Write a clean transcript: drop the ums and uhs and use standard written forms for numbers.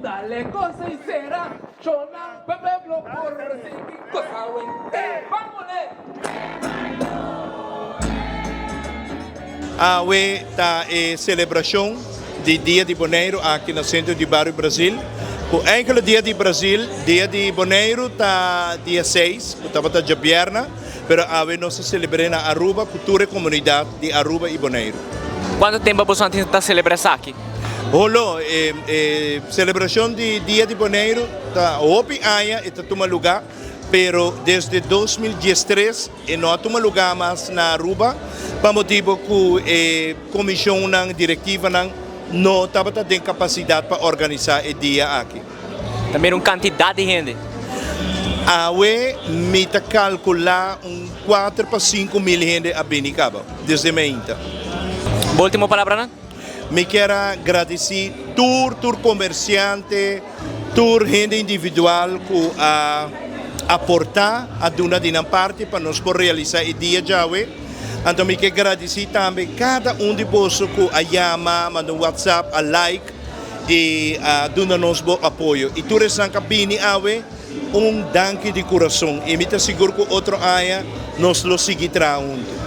dale cosa sincera, yo no pueblo por recibir cosa buena. ¡Vámonos! Awe ta celebração de Dia de Boneiro aqui no centro de Bairro Brasil. O enkele Dia de Brasil, Dia de Boneiro tá dia 6, estava tá de Pierna, pero awe nós celebramos na Aruba, cultura e comunidade de Aruba e Boneiro. Quanto tempo você está celebrando isso aqui? Rolou, celebração de Dia de Boneiro, tá opi aia e tá toma lugar, pero desde 2013 e não toma lugar mais na Aruba, para motivo que comissão diretiva não estava tendo capacidade para organizar o dia aqui. Também uma quantidade de gente. Awe me tá calcular 4 para 5 mil gente a Benicaba, desde Meinta. Última palavra, não? Me quero agradecer tur comerciante, tur gente individual que aportar a duna de uma parte para nós poder realizar o dia de hoje. Então me quero agradecer também cada de vocês que a chama, manda um WhatsApp, a like e a duna nos apoio. E tu ressan cabine hoje danke de coração. E me te seguro que outro dia nós lo seguirá junto.